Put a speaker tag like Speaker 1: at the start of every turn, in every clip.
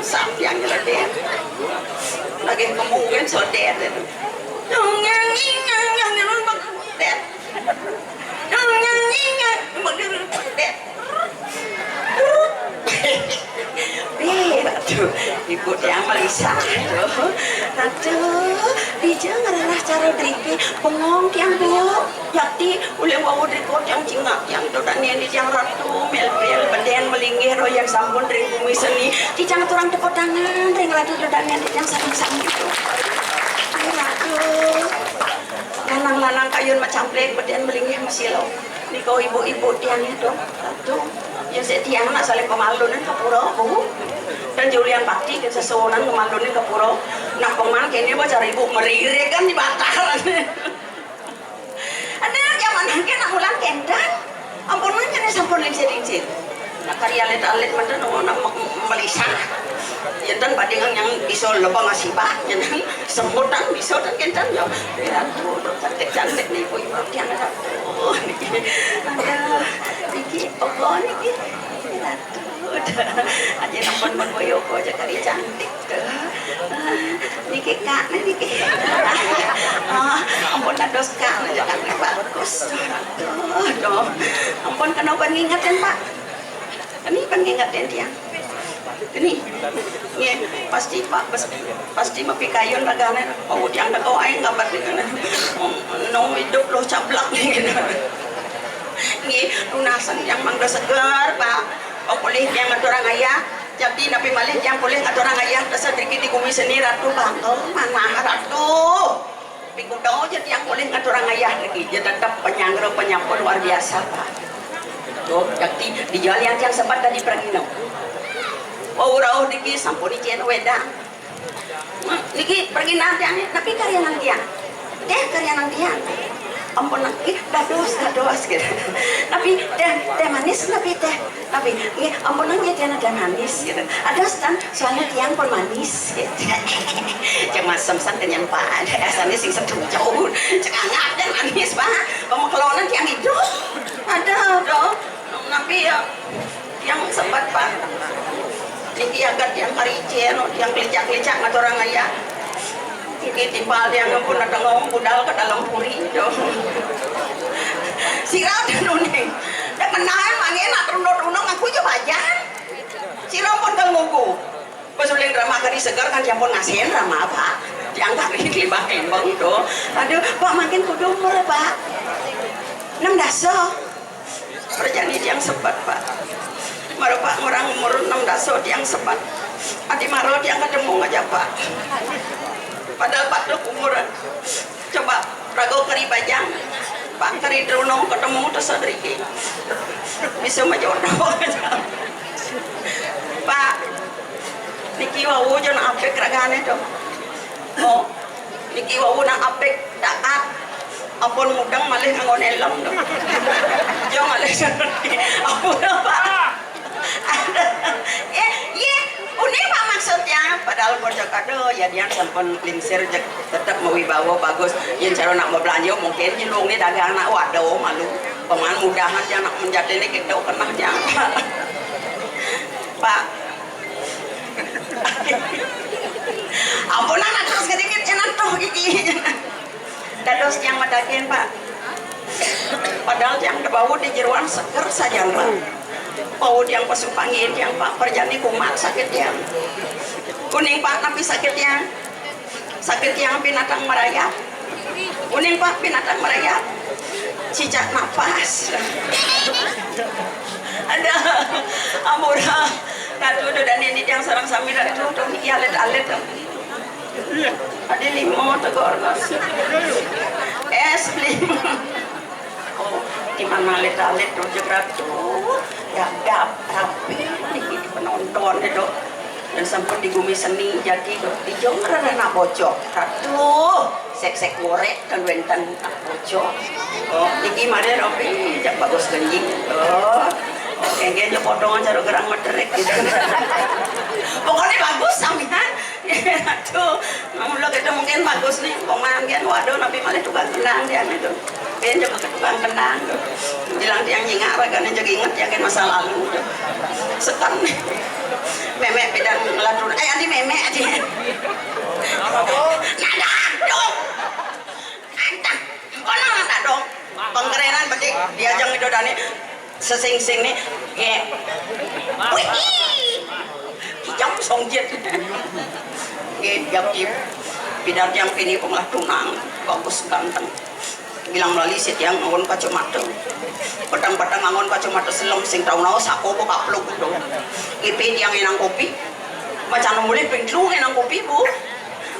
Speaker 1: sap yang nyeledet lagi kemungkinan sodet itu yang det aduh ibu yang Malaysia aduh dia ngerah cara driki pengong tiang bu yakti oleh wawu drikot yang cingak yang dodan ini yang ratu melbel benden melingir yang sampun ring bumi seni di jangan turang tepuk tangan ring ratu dodan yang sarang-sarang itu aduh lanang-lanang kayun macam plek benden melingir masih lo ni kau ibu-ibu tiang itu aduh yang setiang nak saling pemalunan kapura bu dan Julian Bakti ke sesuonan kemalunan kapura nak peman kini baca ibu merire kan di bataran ada zaman hangke nak ulang kendan ampun mana ni sampun lincir-lincir nak karya alit-alit mana nak Malaysia jantan padingan yang bisa lebih ngasih pak jantan sembutan bisa dan kendan ya aduh cantik-cantik nih ibu-ibu yang ada ada niki opo niki aja nampun mengoyoko aja kali cantik niki kak niki ampun dados kak aja kan bagus aduh ampun kenapa ngingetin pak ini pengingetin dia ini pasti pak pasti mapikayun lagane oh diang kau aing gambar dengan nong hidup lo cablak nih ini lunasan yang mangga segar pak oh boleh yang orang ayah jadi nabi malik yang boleh orang ayah dasar dikit di kumi seni ratu bangkel mana ratu minggu dong jadi yang boleh orang ayah lagi jadi tetap penyangga penyampur luar biasa pak tuh jadi dijual yang sempat tadi perangino oh rauh dikit sampun ijen wedang dikit pergi nanti tapi karya nang dia karya nang dia ampun lagi dados gitu tapi teh manis tapi ampun lagi dia ada manis gitu ada stand soalnya tiang pun manis gitu cuma semsan dengan pak asalnya sing sedang jauh cengangat dan manis pak pemaklonan tiang hidup ada dong tapi ya yang sempat pak ini agak yang karicen yang kelicak-kelicak ngatur orang ayah ini timbal yang pun ada ngomong budal ke dalam puri sirau dan nuning dan menahan mangin nak runut-runut aku juga aja sirau pun kan nguku pas uling drama kari segar kan yang pun ngasihin drama apa diangkat ini limbah-limbah itu aduh pak makin kudu umur pak 6 daso perjani yang sebat pak marupa orang umur 6 daso yang sebat adi maro yang ketemu aja pak padahal pak lu umuran coba rago kari bajang pak kari drunong ketemu terus adriki bisa majodoh pak niki wawu jangan apek ragane dong oh niki wawu nang apek daat ampun mudang malih ngangon elem dong jangan malih ampun pak unik pak maksudnya padahal bocah kado ya dia sampun lingsir tetap mewibawa bagus yang cara nak mau belanja mungkin nyelung nih dagang anak waduh malu peman mudahan yang nak menjadi ini kita kenal jangan pak ampun anak terus sedikit jangan tuh gigi dados yang madakin pak padahal yang bau di jeruan seger saja pak bau yang pasupangin yang pak perjani kumat sakit yang kuning pak tapi sakit yang binatang merayap kuning pak binatang merayap cicak nafas ada amura ratu dan ini yang sarang sami ratu ini alet-alet ada limo tegor es limo oh di mana alet-alet rojok ratu gagap rapi di penonton itu dan sampai di bumi seni jadi di jong nak bocok ratu sek-sek gorek dan wentan tak bocok oh iki mari ropi jak bagus genjing oh kengge jo potong cara gerang mederek gitu pokoknya bagus sampean aduh namun lo kita mungkin bagus nih pemain kan waduh nabi malih tukang tenang dia itu ben juga ketukang kenang bilang tiang ingat raganya juga ingat ya kan masa lalu sekarang memek beda ngeladun adi memek adi nada dong nada kono nada dong pengkerenan berarti diajang itu dani sesing-sing nih ya wih kijang songjit ya jap-jip bidar yang ini pun lah tunang bagus ganteng bilang melalui sit yang ngon kacamata petang-petang ngon kacamata selom sing tau nau sako po kaplok do ipe yang enang kopi macam mulai penglu enang kopi bu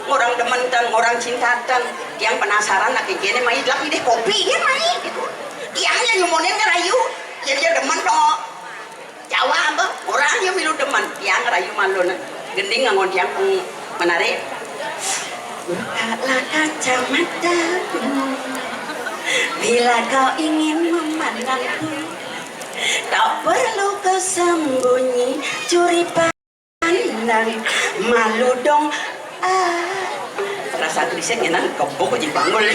Speaker 1: orang demen dan orang cinta dan yang penasaran nak gini mai lagi deh kopi kan mai gitu tiangnya nyumonin ngerayu ya dia demen dong Jawa apa orangnya milu demen tiang ngerayu malun gending ngon tiang menarik bukalah kacamata bila kau ingin memandangku tak perlu kau sembunyi curi pandang malu dong rasa tulisan ngenan kebok aja bangun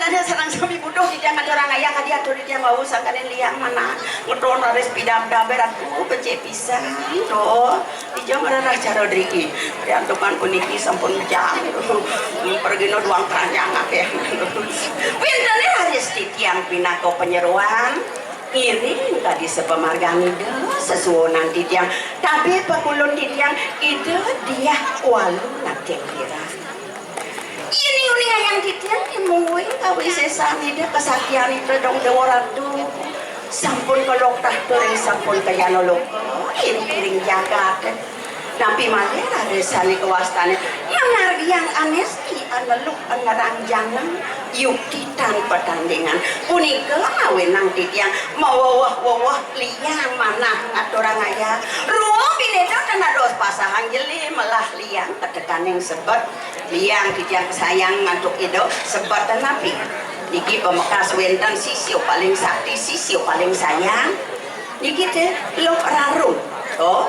Speaker 1: ada sarang sami budoh di tiang ada orang ayah kadi atau di tiang mau usah kalian lihat mana ngedon raris pidam-dam beratu becek pisang do di jam ada raja Rodriki yang tukan uniki sampun jam pergi no duang keranjang ya wintane haris di tiang pinako penyeruan ini tadi sepemargang ide sesuai nanti tiang tapi pekulun di tiang ide dia walu nanti kira ini uning yang titian dimuin kawin sesami dia kesaktian itu dong dewaradu sampun kelok tahturing sampun kaya nolok ini kiring jagat tapi malah ada sani kewastane yang nargi yang anesti analuk anarangjangan yukti tanpa tandingan punika ngawin nang titian mau wawah liang mana ngaturang ayah ruang bineda kena dos pasahan jeli melah liang ketekaning sebet liang titian sayang ngantuk itu sebet dan nabi niki pemekas wendan sisio paling sakti sisio paling sayang niki teh lo raru oh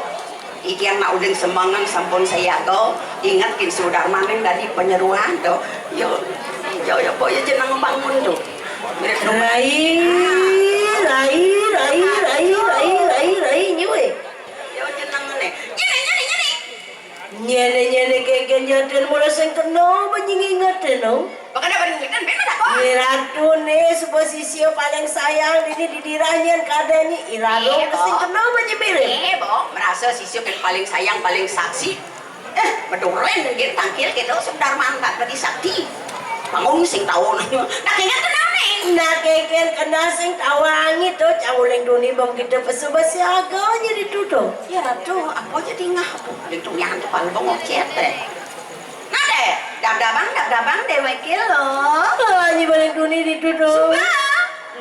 Speaker 1: iki yang nak uling semangan sampun saya go ingatkin saudara maning dari penyeruan do yo boyo jeneng bangun do rai nyuwe yo jeneng ne nyene keken jaden mulai sing kena benyi ingetin no bakal dapat ingetin bener tak kok iratu nih posisi paling sayang ini didiranyan kadani irado sing kena benyi mirip bo merasa sisi paling sayang paling saksi beduren gitu tangkil gitu saudara mantap bagi sakti bangun sing tahu nak ingat kenal nih nak keken kena sing tawangi tuh cawuling duni bang kita pesubasi agaknya ditutup ya ratu apa jadi ngah paling tuh yang tuh paling bongok cete nah deh dabang dewe kilo hanya paling duni ditutup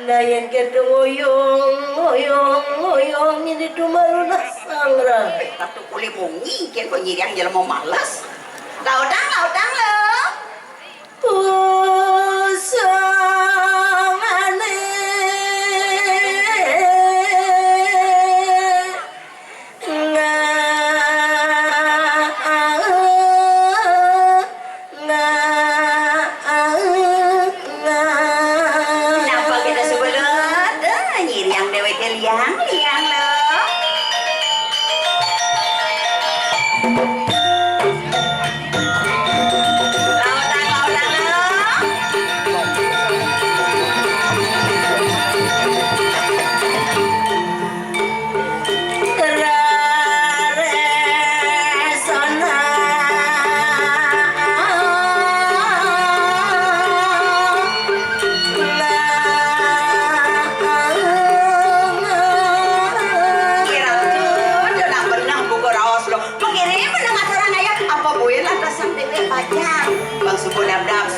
Speaker 1: nah yang kita ngoyong ini tuh malu nasangra ratu kulit mungi kan kok nyiriang jalan mau malas lautang lo pusangane kenapa kita sebelah nyiri yang dewe liang lo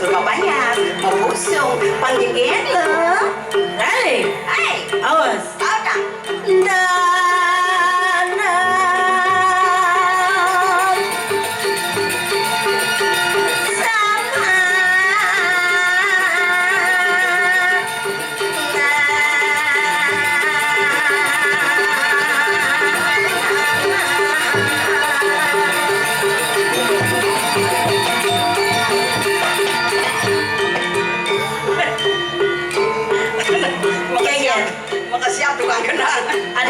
Speaker 1: Surabaya mau busung panggil lo hey awas ada dana sama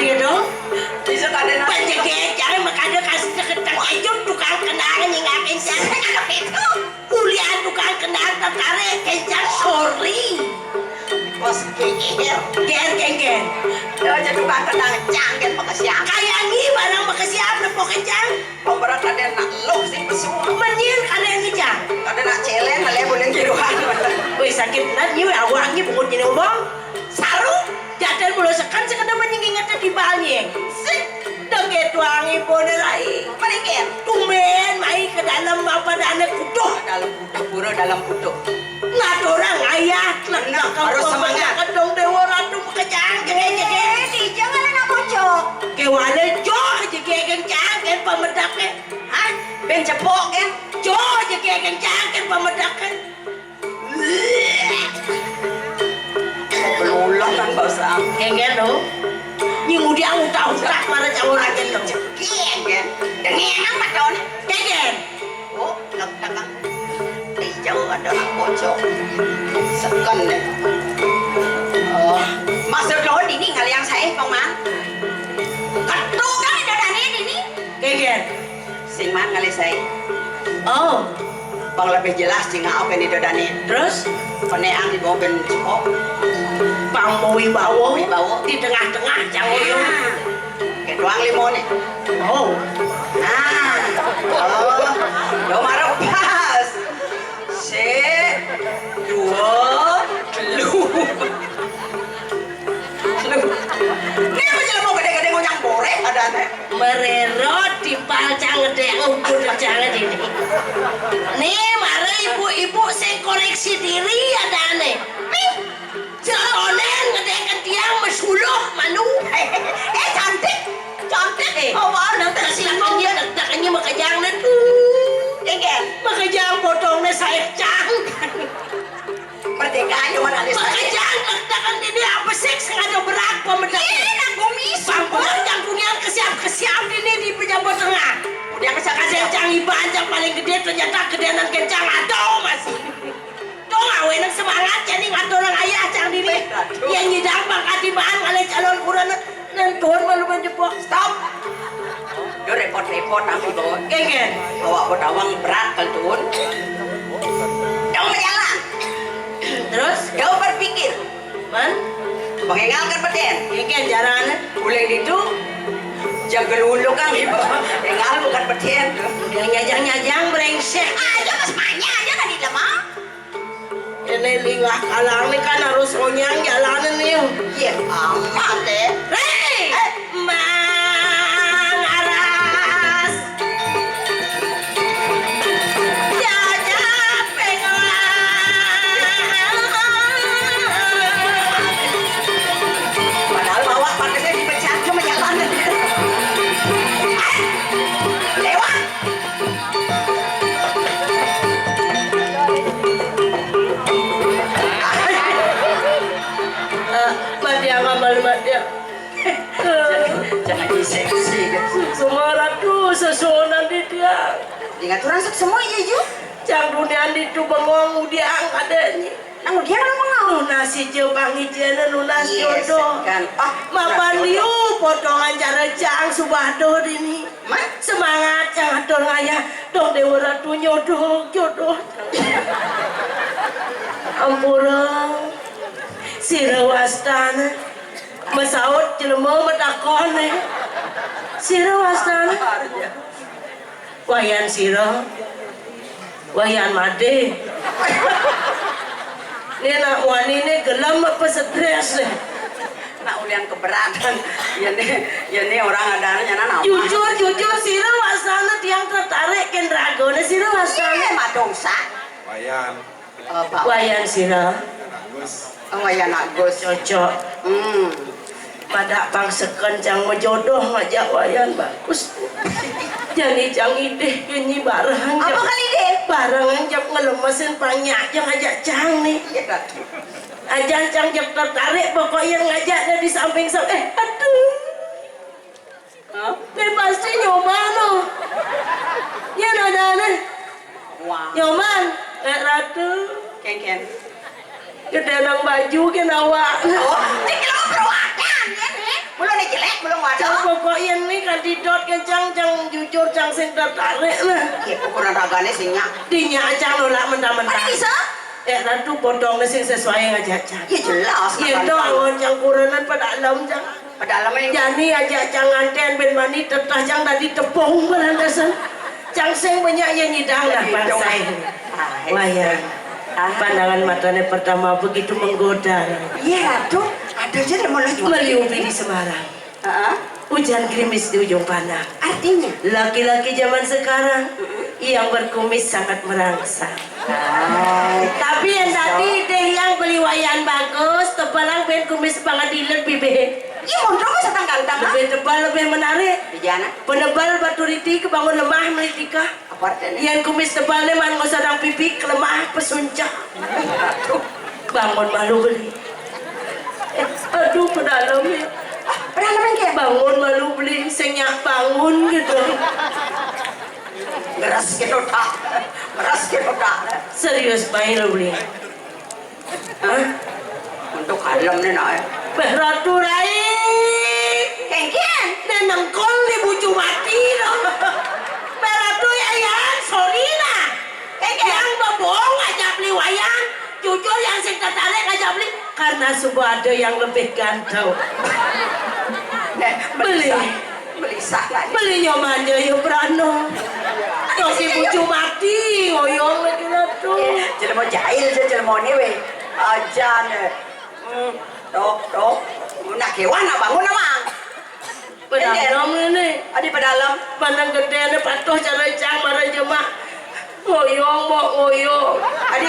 Speaker 2: dia dong.
Speaker 1: Bisa kadang
Speaker 2: Penjaga jangan makanya kasih ketang aja tukang kenangan yang kencang. Kalau itu kuliah tukang kenangan tertarik kencang sorry.
Speaker 1: bos geger.
Speaker 2: Ger.
Speaker 1: Dia aja tukang kenang jangan makasih.
Speaker 2: Kayak ini barang makasih apa pok kencang.
Speaker 1: Pemberat kadang nak loh sih pesua.
Speaker 2: Menyin kalian kencang.
Speaker 1: Kadang nak celen malah boleh kiruan.
Speaker 2: Wih sakit benar ni awaknya pokok jadi obong. Saru jadal mulu sekan sekedar menyingingatnya di balnya. Sik denge tuangi boleh lagi.
Speaker 1: Meninggal.
Speaker 2: Tumen mai ke dalam apa dana kuduh.
Speaker 1: Dalam butuh pura dalam butuh.
Speaker 2: Nggak ada orang ayah. Nggak
Speaker 1: harus semangat.
Speaker 2: Kedong dewa ratu kejang jege.
Speaker 1: Jangan nak bocok.
Speaker 2: Kewala jo jege kencang kan pemedaknya.
Speaker 1: Hah? Ben cepok kan?
Speaker 2: Jo jege kencang kan pemedaknya.
Speaker 1: Belulang kan bahasa.
Speaker 2: Kengel lo. Nhưng dia utak para orang gitu.
Speaker 1: Kian kan? Dengan apa don?
Speaker 2: Kengel.
Speaker 1: Oh, tak. Jauh ada nak bocok. Sekan deh. Oh, maksud lo ini kali yang saya paman. Ketuk kan ada dani ini.
Speaker 2: Kengel.
Speaker 1: Sing man kali saya.
Speaker 2: Oh,
Speaker 1: Bang lebih jelas jika apa ini dani.
Speaker 2: terus
Speaker 1: Peneang di bawah ben cepok.
Speaker 2: Bang mau wibawa
Speaker 1: Di
Speaker 2: tengah-tengah jangan yo.
Speaker 1: Kayak doang limon nih.
Speaker 2: Oh,
Speaker 1: Nah, oh, lo marah pas. Dua, lu. Ini apa sih mau gede-gede ngonyang borek ada nih?
Speaker 2: mererot timpal jangan deh ukur jangan ini. Nih, mari ibu-ibu saya koreksi diri ada nih. Nih, jalonen ngedekan tiang mesuluh manu.
Speaker 1: Cantik.
Speaker 2: Oh, nanti kasihkannya makajang tuh.
Speaker 1: Dengeng.
Speaker 2: Makajang potongnya saya cang.
Speaker 1: Merdeka cuma ada saya.
Speaker 2: Makajang katakan ini apa sih sengaja berat pemedak.
Speaker 1: Ini nak gomis.
Speaker 2: Bang yang punya kesiap ini di pejabat tengah.
Speaker 1: Udah bisa kasih.
Speaker 2: Kencang ibadah paling gede ternyata gedean kencang atau masih. Dong awe nang semangat jadi ngatur orang ayah cang diri. Yang nyidang bangkat di bahan oleh calon kurang dan Tuhan malu menjepok.
Speaker 1: Stop. Dia repot-repot tapi bawa.
Speaker 2: Gengen.
Speaker 1: Bawa podawang berat kaltun. Dia menjalan.
Speaker 2: Terus
Speaker 1: Dia berpikir.
Speaker 2: man
Speaker 1: Mengingatkan peten.
Speaker 2: gengen jalan.
Speaker 1: Boleh itu. Jaga lulu kan ibu. Ingat bukan peten.
Speaker 2: Yang nyajang brengsek.
Speaker 1: Aja mas manya aja kan di lemah.
Speaker 2: Ini lingah kalang nih kan harus onyang jalanan nih.
Speaker 1: Iya amat deh.
Speaker 2: Hei, Mangaras. Jajak
Speaker 1: Padahal bawa paketnya dipecah cuma jalan. Lewat.
Speaker 2: Madia ngamal madia.
Speaker 1: Jangan diseksi.
Speaker 2: Semua ratu sesuonan di dia.
Speaker 1: Ingat orang semua iya ju.
Speaker 2: Cang dunia itu bengong dia adanya.
Speaker 1: Namun dia kan mau.
Speaker 2: Nasi jebang ijena lunas jodoh.
Speaker 1: Kan. Ah,
Speaker 2: Mapan liu potongan cara cang subado ini. Semangat cang atur ngayah dong dewa ratu jodoh. Ampura sirawastana masaut jelema medakone sirawastana wayan sira wayan made ini nak wani ini gelam apa stres
Speaker 1: Nak ulian keberatan. Ya nih orang adanya nana.
Speaker 2: jujur sirawastana tiang tertarik kan ragone sirawastana
Speaker 1: Madongsa.
Speaker 3: Wayan,
Speaker 2: wayan sira
Speaker 3: Agus,
Speaker 1: Wayan Agus.
Speaker 2: cocok pada pangsekan cang menjodoh ngajak wayan bagus jadi cang ide ini barang
Speaker 1: Apa kali deh?
Speaker 2: barang yang jap ngelemesin banyak yang ngajak cang nih
Speaker 1: Iya kan.
Speaker 2: ajan cang jap tertarik pokoknya ngajaknya di samping aduh pasti nyoba lo ya nada
Speaker 1: Wow.
Speaker 2: nyoman ratu
Speaker 1: Ken.
Speaker 2: gede nang baju ke nawa
Speaker 1: Oh, ini kalau perawakan kan? Belum nih jelek, belum ada.
Speaker 2: Cang pokoknya nih kandidat ke cang jujur cang sing tertarik lah.
Speaker 1: Ya ukuran ragane singnya.
Speaker 2: Dinya cang nolak mentah-mentah.
Speaker 1: Mana bisa?
Speaker 2: Ratu potongnya sing sesuai ngajak cang.
Speaker 1: Ya jelas.
Speaker 2: Ya itu awan cang kurenan pada dalam cang.
Speaker 1: Pada alamnya.
Speaker 2: Jadi ajak cang anten ben mani tetah cang tadi tepung berandasan. Cang sing banyak yang nyidang lah bangsa ini. Wah ya. Pandangan matanya pertama begitu menggoda.
Speaker 1: Iya Ratu. Ada aja yang mau jual.
Speaker 2: Meliupi di Semarang. Hujan gerimis di ujung pandang.
Speaker 1: Artinya?
Speaker 2: Laki-laki zaman sekarang yang berkumis sangat merangsang. Tapi yang tadi deh yang beli wayan bagus, tebalang ben kumis pengadilan bibe.
Speaker 1: Iya mondro mah setang ganteng.
Speaker 2: Lebih tebal, lebih menarik.
Speaker 1: Di jana.
Speaker 2: Penebal batu riti kebangun lemah melitika.
Speaker 1: Apa artinya?
Speaker 2: Yang kumis tebalnya man ngosadang pipi kelemah pesuncak. Bangun malu beli. Aduh pedalamnya.
Speaker 1: Pedalaman kayak
Speaker 2: Bangun malu beli senyak bangun gitu.
Speaker 1: beras gitu tak. Beras gitu tak.
Speaker 2: Serius bayi lo beli. Hah?
Speaker 1: Untuk kalem nih nak.
Speaker 2: Ratu Rai.
Speaker 1: Kengkian.
Speaker 2: Nenang kol ni bucu mati lo. Ratu ayang sorry lah. Yang bebohong ajak beli wayang. Jujur yang sing tertarik ajak beli karena sebuah ada yang lebih ganteng. Beli.
Speaker 1: Beli sana.
Speaker 2: Beli nyomannya ya Prano. Tosi bucu mati ngoyong lagi Ratu.
Speaker 1: Jadi mau jahil je jadi mau ni weh. Aja nih. Dok. Nak kewan nak bangun amang.
Speaker 2: Pedalam ini.
Speaker 1: Adi pedalam.
Speaker 2: Pandang gede ini patuh cara cang marah jemaah. Ngoyong mau ngoyong.
Speaker 1: Adi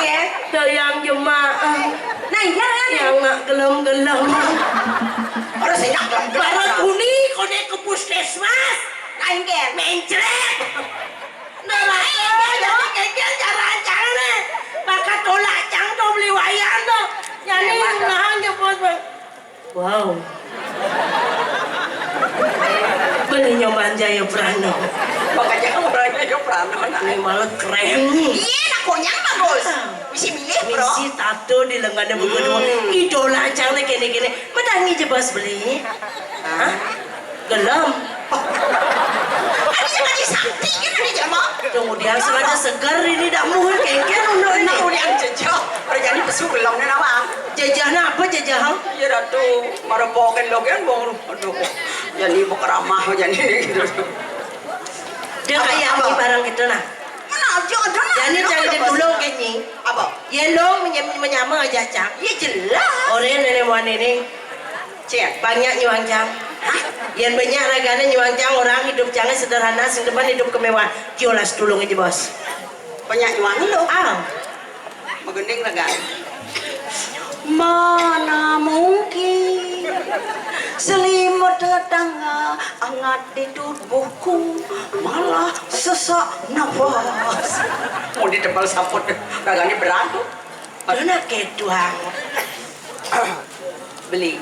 Speaker 2: Dayang jemaah.
Speaker 1: Nah iya kan.
Speaker 2: Yang nak gelem-gelem.
Speaker 1: Orang senyak
Speaker 2: Barat uni kode ke puskesmas.
Speaker 1: Kengkian.
Speaker 2: Mencret. Nah lah jadi kengkian cara cang nih. Maka tolak cang tuh beli wayang tuh. Jadi nahan jemput. Wow. Beli nyoman Jaya Prano.
Speaker 1: Makanya orangnya yo Prano.
Speaker 2: Ini malah keren nih.
Speaker 1: Iya nak konyang bagus. Bisa milih bro.
Speaker 2: Misi tato di lengannya begitu. Idola cang nih gini-gini. Medangi jebas beli. Hah? Gelem.
Speaker 1: Adi jangan disakti kan adi jama.
Speaker 2: Kemudian sengaja segar ini dak muhun kengken untuk ini.
Speaker 1: Nak ulian jejak. Perjani pesu belum nih nama.
Speaker 2: Jajahnya apa jajah?
Speaker 1: Ya Ratu. Marapokin logian bong. Aduh. Jadi mau keramah jadi gitu.
Speaker 2: Dia kayak apa barang gitu nah.
Speaker 1: Mana aja ada nak.
Speaker 2: Jadi jangan ditulung kayaknya.
Speaker 1: Apa?
Speaker 2: Yelong menyama aja cang.
Speaker 1: Ya jelas.
Speaker 2: Orang nenek wan ini
Speaker 1: Cek.
Speaker 2: banyak nyuang cang. Yang banyak raganya nyuang cang orang hidup cangnya sederhana, sing depan hidup kemewahan. Kiolas tulung aja bos.
Speaker 1: Banyak nyuang lo. Magending ragan. Mana mungkin selimut tetangga hangat di tubuhku malah sesak nafas. Mau ditebal saput raganya berat tuh.
Speaker 2: Mana keduang.
Speaker 1: Beli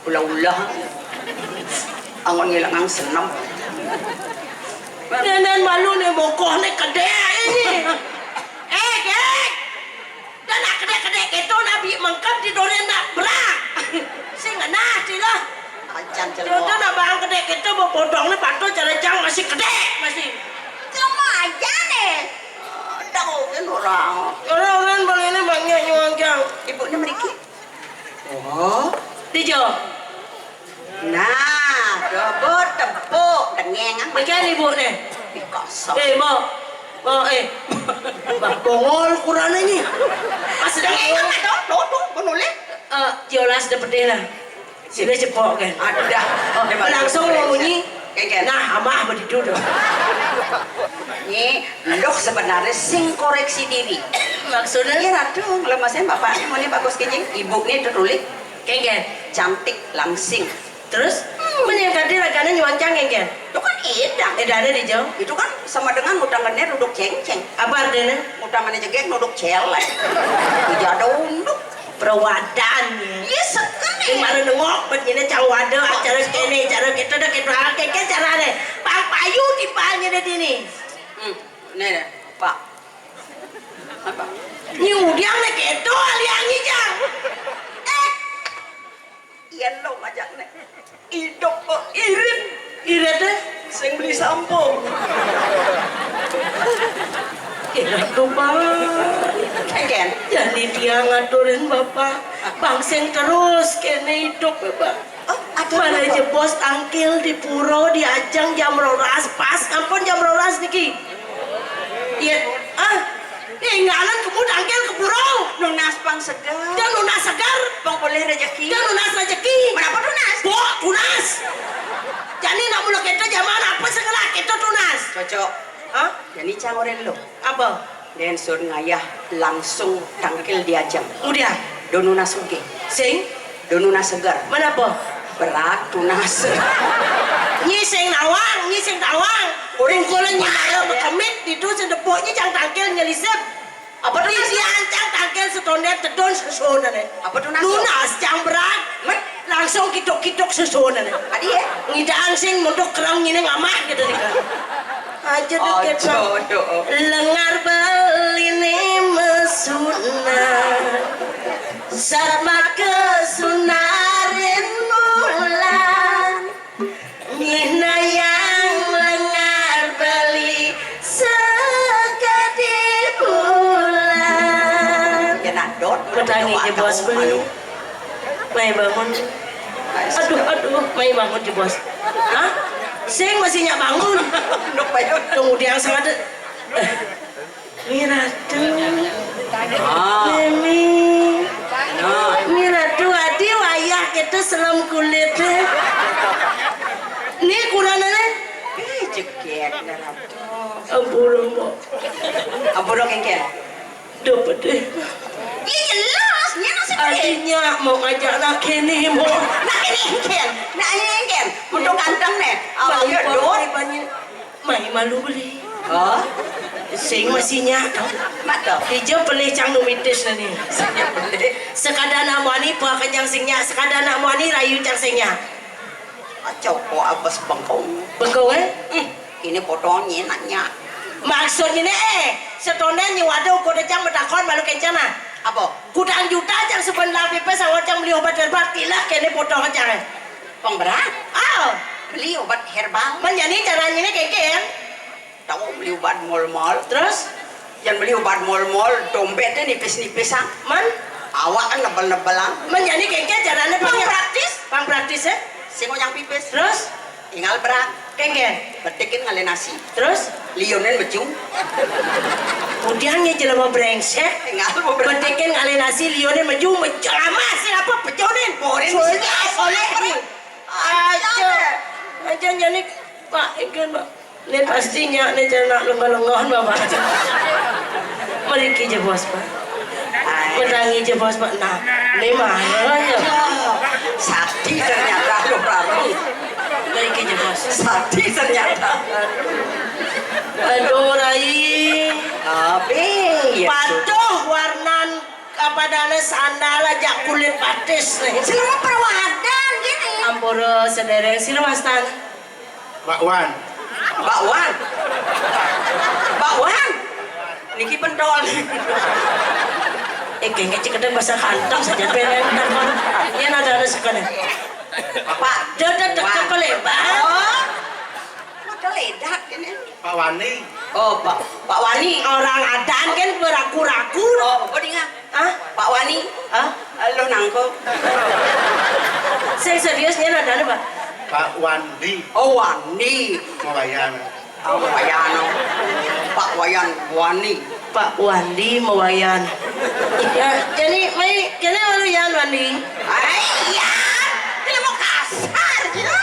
Speaker 1: ulah-ulah angon ngilangang senam.
Speaker 2: Nenek malu nih bokoh nih gede ini. Gek. Dan nak gede-gede gitu nabi mengkap di doren nak berak. Sing nah lah.
Speaker 1: Acan
Speaker 2: Dia
Speaker 1: celok.
Speaker 2: nak bang gede gitu mau potong nih patuh cara jang masih gede masih.
Speaker 1: Cuma aja nih. Tahu kan orang.
Speaker 2: Orang bang ini banyak nyuang jang.
Speaker 1: Ibunya meriki. Oh.
Speaker 2: Dijo.
Speaker 1: Nah, dobot tepuk dengengan
Speaker 2: Bagian ibu nih.
Speaker 1: kosong.
Speaker 2: Mau. Bongol kurang ini. Masih
Speaker 1: Dengengan
Speaker 2: dengar.
Speaker 1: ada, tuh, penulis.
Speaker 2: Jelas dapetnya lah. Sini cepok kan.
Speaker 1: Ada.
Speaker 2: Langsung mau bunyi.
Speaker 1: Kengken.
Speaker 2: Nah, amah begitu dong.
Speaker 1: Ini lo sebenarnya sing koreksi diri.
Speaker 2: Maksudnya?
Speaker 1: Iya Ratu, lemasnya bapaknya mau nih bagus kencing, ibu nih tertulis
Speaker 2: Kengken.
Speaker 1: cantik langsing.
Speaker 2: Terus? Menyangka dia raganya nyuancang kengken.
Speaker 1: Itu kan edang.
Speaker 2: Edarnya di jauh.
Speaker 1: Itu kan sama dengan mutangannya duduk cengceng.
Speaker 2: Apa artinya?
Speaker 1: Mutangannya jegek duduk celek. Tidak ada unduk.
Speaker 2: Perawadannya.
Speaker 1: Iya sekali.
Speaker 2: Yang mana nengok, begini cang wadah, acara sekini, cara kita dah kita kengken cara deh. Pak Payu dipanya deh ini.
Speaker 1: Nih, Pak. Apa?
Speaker 2: Nyudiang deh gitu, aliangi jang.
Speaker 1: Yen lo ngajak nek. Hidup kok irit.
Speaker 2: Irit deh.
Speaker 1: Sing beli sampo.
Speaker 2: Irit tuh Pak.
Speaker 1: Kengen.
Speaker 2: Jadi dia ngaturin Bapak. Bangseng terus kene hidup Bapak.
Speaker 1: Oh, ada
Speaker 2: Mana
Speaker 1: apa?
Speaker 2: aja bos tangkil di puro diajang jam rolas pas ampun jam rolas niki. Iya, ngalan kamu tangkil ke puro.
Speaker 1: Nunas pang segar.
Speaker 2: Jangan lunas segar.
Speaker 1: Pang boleh rezeki.
Speaker 2: Jangan lunas rezeki.
Speaker 1: Kenapa tunas?
Speaker 2: Bo, tunas. Jadi nak mula kita zaman apa segala kita tunas.
Speaker 1: Cocok.
Speaker 2: Hah?
Speaker 1: Jadi cangoren lo.
Speaker 2: Apa?
Speaker 1: Dan sur ngayah langsung tangkil diajang.
Speaker 2: Udah.
Speaker 1: Donuna suge.
Speaker 2: Sing?
Speaker 1: Donuna segar.
Speaker 2: Mana apa?
Speaker 1: Berat tunas.
Speaker 2: Nyi sing nawang, nyi sing tawang.
Speaker 1: Orang
Speaker 2: Kulen nyi
Speaker 1: gimana,
Speaker 2: ayo
Speaker 1: ya?
Speaker 2: bekemit itu sedepoknya jang tangkil nyelisep. Apa tuh dia ancang tangkil setondet tedon susunan.
Speaker 1: Apa tunas?
Speaker 2: Lunas jang berat.
Speaker 1: Met.
Speaker 2: Langsung kitok-kitok susunan.
Speaker 1: Adi ya.
Speaker 2: Ngidaan sing munduk kerang nyine ngamah gitu nih kan. Aja deket
Speaker 1: Ojo.
Speaker 2: lengar beline mesuna sama kesunarin mulan Nina yang lengar beli sekadi bulan.
Speaker 1: Ya nak dot.
Speaker 2: Bertangi di bos beli. Mai bangun. Aduh, mai bangun di bos. Hah? Sing masih nyak bangun.
Speaker 1: Nuk bayo.
Speaker 2: Tunggu dia sangat. Miratu. Mimi. Miratu adi wayah kita selam kulit. Nih kuranane.
Speaker 1: Jeket naratu.
Speaker 2: Ampun mo.
Speaker 1: Ampun kengken.
Speaker 2: Dapat deh.
Speaker 1: Iya jelas, nyana sih.
Speaker 2: Adinya mau ngajak nak kene mo.
Speaker 1: Nak ini kengken. Nak ini kengken. Untuk ganteng nih. Awak ya dot.
Speaker 2: Mai malu beli.
Speaker 1: Oh,
Speaker 2: Sing masih nyak.
Speaker 1: mata.
Speaker 2: Hijau pelih cang numitis nih.
Speaker 1: Saya boleh.
Speaker 2: Sekadana muani puah kencang singnya, sekadana muani rayu cang singnya.
Speaker 1: Copo apa sebengkong.
Speaker 2: Bengkong
Speaker 1: Ini potongnya nanya.
Speaker 2: Maksudnya setonen nyewado kuda cang medakon malu kencana.
Speaker 1: Apa?
Speaker 2: Kudang juta cang sebelah pipe sama cang beli obat herbal tilah kene potong cang.
Speaker 1: Pengberat? Beli obat herbal.
Speaker 2: Menjadi caranya ini keken.
Speaker 1: Tahu beli obat mall-mall.
Speaker 2: Terus,
Speaker 1: Yang beli obat mall-mall, dompetnya nipis-nipis ah.
Speaker 2: man,
Speaker 1: Awak kan nebel-nebelan.
Speaker 2: menjadi keken caranya
Speaker 1: Pang praktis.
Speaker 2: Pang praktis ya.
Speaker 1: Sing yang pipis.
Speaker 2: Terus,
Speaker 1: Tinggal berat.
Speaker 2: keken.
Speaker 1: Betikin ngale nasi.
Speaker 2: Terus,
Speaker 1: Lionen bejung.
Speaker 2: kemudiannya jelema brengsek.
Speaker 1: Tinggal mau berat.
Speaker 2: Betikin ngali nasi lionin maju lama sih apa pejonin
Speaker 1: Borin
Speaker 2: soalnya
Speaker 1: sih,
Speaker 2: soalnya
Speaker 1: borin.
Speaker 2: aja jadi Pak ikan Pak ini pastinya ini jangan lenggah-lenggahan Bapak meriki je bos Pak menangi je bos Pak nah ini mana ya
Speaker 1: Sakti ternyata lo Prabu.
Speaker 2: meriki je bos
Speaker 1: Sakti ternyata.
Speaker 2: aduh Rai
Speaker 1: Tapi ya.
Speaker 2: patuh warnan kepadanya sandal aja kulit patis nih
Speaker 1: Selama perawadan gini.
Speaker 2: ampura sedereng silawastan
Speaker 3: Bakwan.
Speaker 1: Bakwan. Bakwan. Niki pentol.
Speaker 2: kayaknya cekadang bahasa kantong saja pengen kan ya ada sekali
Speaker 1: Pak.
Speaker 2: dadah dekat kelebar
Speaker 1: Oh. Maka ledak ini.
Speaker 3: Pak Wani.
Speaker 1: Oh, Pak Wani.
Speaker 2: orang adan kan beraku-raku
Speaker 1: Oh, apa dengar?
Speaker 2: ah
Speaker 1: Pak Wani.
Speaker 2: ah
Speaker 1: Lo nangkep.
Speaker 2: saya seriusnya ada Pak
Speaker 3: Pak Wandi.
Speaker 1: Oh, Wani.
Speaker 3: Mawayan.
Speaker 1: Oh, Wayano. Pak Wayan Wani.
Speaker 2: Pak Wandi mewayan ya jadi mai kene malu ya Wandi
Speaker 1: Iya. Ini mau kasar gitu.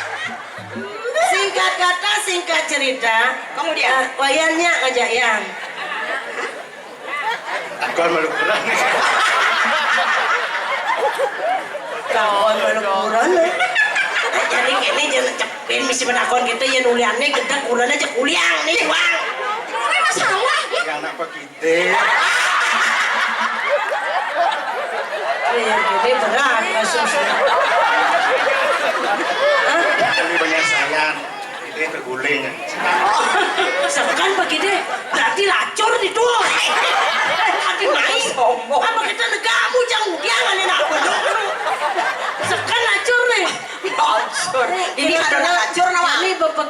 Speaker 2: singkat kata singkat cerita
Speaker 1: Kemudian
Speaker 2: wayannya ngajak yang
Speaker 3: Takon malu kurang.
Speaker 2: kawan malu kurang jadi kene jangan cepin misi penakon kita ya nuliannya gede kurang aja kuliang nih uang
Speaker 1: ini masalah.
Speaker 3: Yang nak kita.
Speaker 2: ya gini berat kasusnya
Speaker 3: Ini banyak sayang. Ini terguling.
Speaker 2: sekan begitu berarti lacur itu hati main
Speaker 1: Sombong.
Speaker 2: apa kita negamu jangan dia nggak aku sekan lacur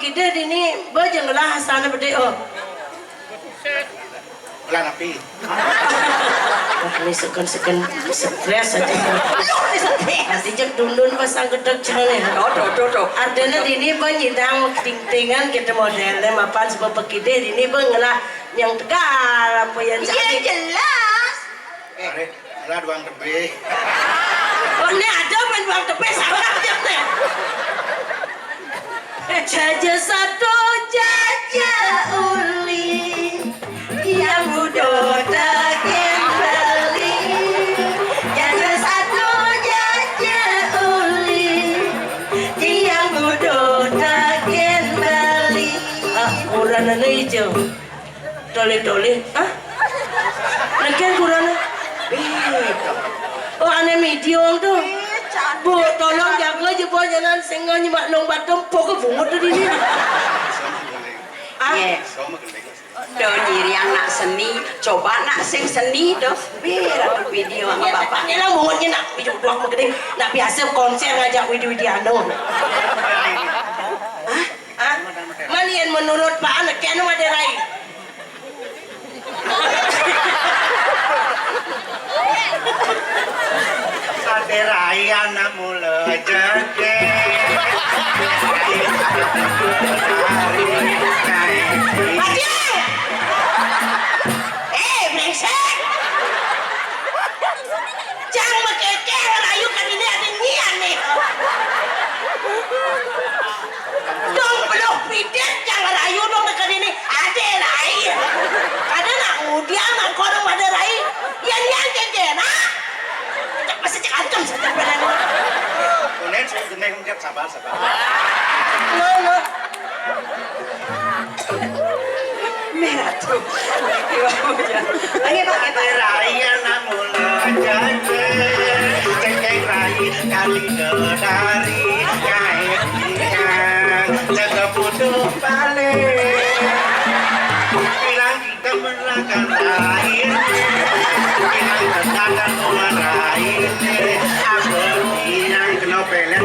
Speaker 2: pekide ini bajenglah sana bede oh.
Speaker 3: Pelan api.
Speaker 2: Ini sekan stres aja. Nanti cek dundun pasang gedek jangan.
Speaker 1: Dodo.
Speaker 2: Artinya ini penyidang ting-tingan kita modelnya mapan sebab pekide ini bengelah yang tegal apa yang
Speaker 1: Iya
Speaker 2: jadi.
Speaker 1: jelas.
Speaker 3: Are, ala doang tebe.
Speaker 2: Oh ini ada main bang tepe salah aja teh. Jaja satu jaja uli yang muda takin beli. Jaja satu jaja uli yang muda takin beli. Ah kurang nih hijau. Doli, ah? Lagian kurang. Oh aneh medium tuh. Bu, tolong jaga aja bu, jangan sehingga nyemak nong batem pokok bungut tuh di sini. Ah,
Speaker 1: Iya.
Speaker 3: Sama gendeng.
Speaker 1: Do nyiri anak seni, coba nak sing seni do. Biar video sama bapak.
Speaker 2: ini lah bungutnya nak bijuk doang begede, nak biasa konser ngajak Widi Anu. Ah, manian menurut Pak Anak kianu ada lain.
Speaker 3: Saderai anak mula jeke.
Speaker 2: Aja! Brengsek! Jangan makeke rayu kan ini ada nian nih. Dong belum pidet jangan rayu dong dekat ini ada lain. Ada nak udian nak korang ada lain. Yang keke nah. Masih cek ancam saja badan ini.
Speaker 3: Kunen saya gendeng ucap sabar.
Speaker 2: No.
Speaker 1: Merah tuh. Lagi pakai
Speaker 3: Saderai anak mula jeke. Cengkeng rai kali dari kae yang jaga putu balik. Bilang kita merakan lain. Bilang tentang umat lain. Aku bilang kena pelet.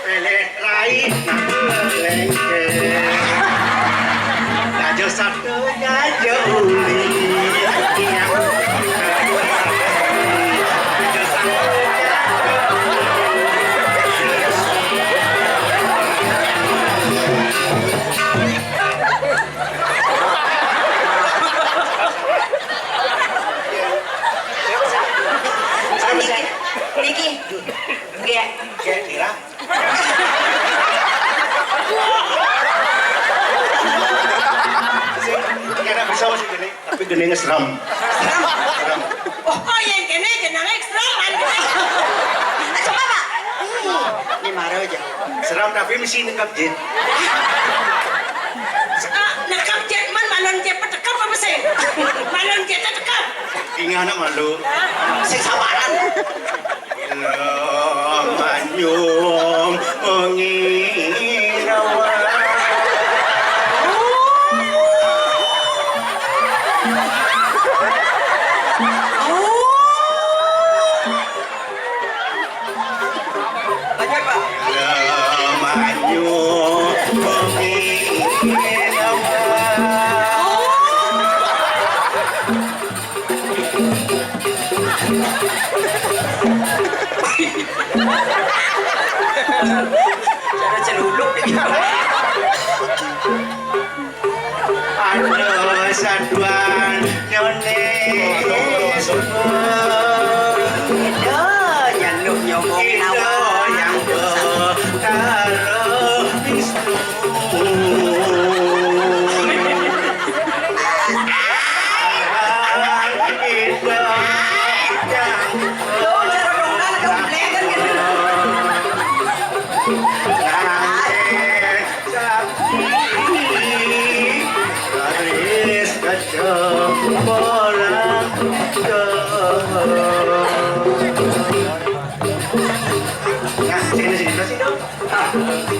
Speaker 3: Pelet rai nak lengke. Raja satu raja uli.
Speaker 1: Niki. Gak.
Speaker 3: Kayak kira. Kira bisa masih gini, tapi geningnya seram. Seram.
Speaker 2: Oh yang kene jenang ekstra man.
Speaker 1: Coba pak. Ini marah aja.
Speaker 3: Seram tapi mesti nengkap jin.
Speaker 2: Nakap jet man malon jet petekap apa sih? Malon jet tekap.
Speaker 3: Ingat anak malu.
Speaker 1: Sing sabaran.
Speaker 3: Manyum mengirawan.
Speaker 1: Lanjut pak.
Speaker 3: Manyum
Speaker 1: Cara celuluk gitu.
Speaker 3: ada saduan nyone
Speaker 1: Nyeluk nyomongin awal.
Speaker 3: yang berkaro Wisnu.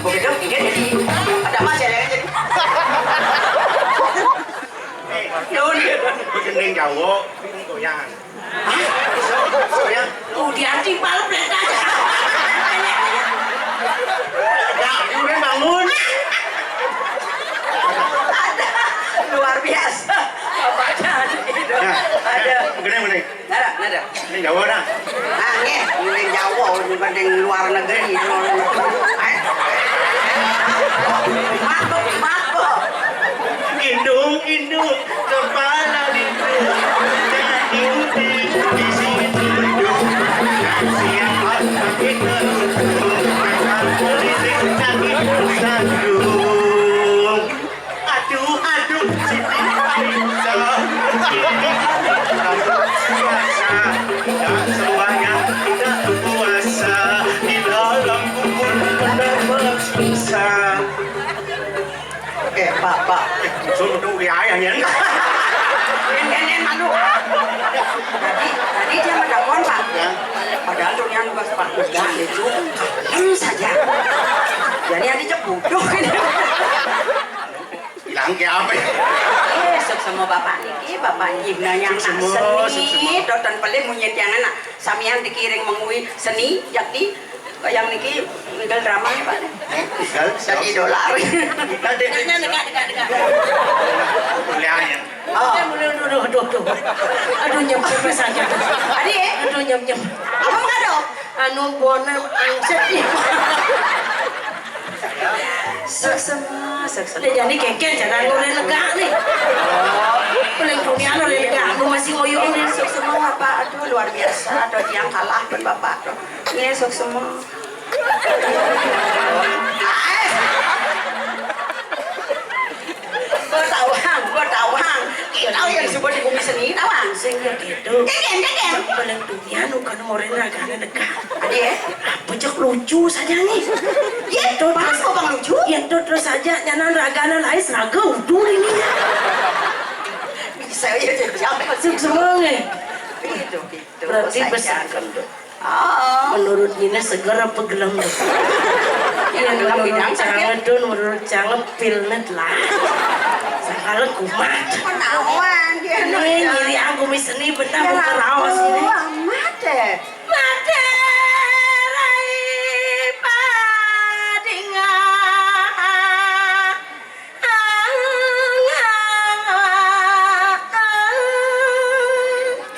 Speaker 1: Oke dong, ini jadi ada mas ya jadi. Don.
Speaker 3: Begending Jawa, ini goyang. Goyang.
Speaker 2: Udah timpal plek aja.
Speaker 1: ada.
Speaker 3: Ini Jawa dah.
Speaker 1: Ah, nggih, yang Jawa dibanding luar negeri. Mabuk.
Speaker 3: Indung kepala lindu jangan diundi di sini duduk siapa kita makan politik sakit sandung aduh Siti Aisyah puasa tidak semuanya tidak puasa di dalam kubur mendapat bisa.
Speaker 1: Pak.
Speaker 3: Suruh tunggu di ayahnya.
Speaker 1: Nenek malu. Tadi dia menelpon Pak.
Speaker 3: Ya.
Speaker 1: Padahal dunia nugas Pak Lega itu saja. Jadi ada cepuduh ini.
Speaker 3: Bilang ke apa?
Speaker 1: Sok sama bapak niki, bapak Ibna yang seni, dotan paling munyen yang anak samian dikiring mengui seni, yakti yang niki legal drama ya Pak.
Speaker 3: Legal,
Speaker 1: Jadi dolar.
Speaker 2: Dekat.
Speaker 3: Kuliahnya.
Speaker 2: Aduh nyem saja.
Speaker 1: Adik,
Speaker 2: Aduh nyem.
Speaker 1: apa mengado?
Speaker 2: Anu bonam angset nih.
Speaker 1: Sok semua.
Speaker 2: Jadi keke jangan ngore lega nih. Paling dunia lo lega, anu masih ngoyo nih.
Speaker 1: Sok semua Pak, aduh luar biasa. Ada yang kalah pun bapak. Ini sok semua. Bertawang. Kita yang sebut di bumi seni, tawang.
Speaker 2: Sehingga gitu.
Speaker 1: Keken.
Speaker 2: Paling dunia nu kan ngore lega lega.
Speaker 1: Adik,
Speaker 2: Apa cek lucu saja nih.
Speaker 1: ya itu pas kok bang lucu.
Speaker 2: Yang terus saja nyanan ragana lain seraga udah ini.
Speaker 1: Bisa ya siapa
Speaker 2: Masuk semua nih.
Speaker 1: Itu.
Speaker 2: Berarti
Speaker 1: saja.
Speaker 2: besarkan tuh.
Speaker 1: Oh,
Speaker 2: Menurut Nina segera pegelam deh.
Speaker 1: yang dalam bidang
Speaker 2: Canget
Speaker 1: sakit.
Speaker 2: dun menurut canget pilnet lah. Sekarang kumat.
Speaker 1: Penawan dia.
Speaker 2: Ini nyiri aku seni benar bukan rawas ini.
Speaker 1: Amat deh.
Speaker 2: Materai padinga.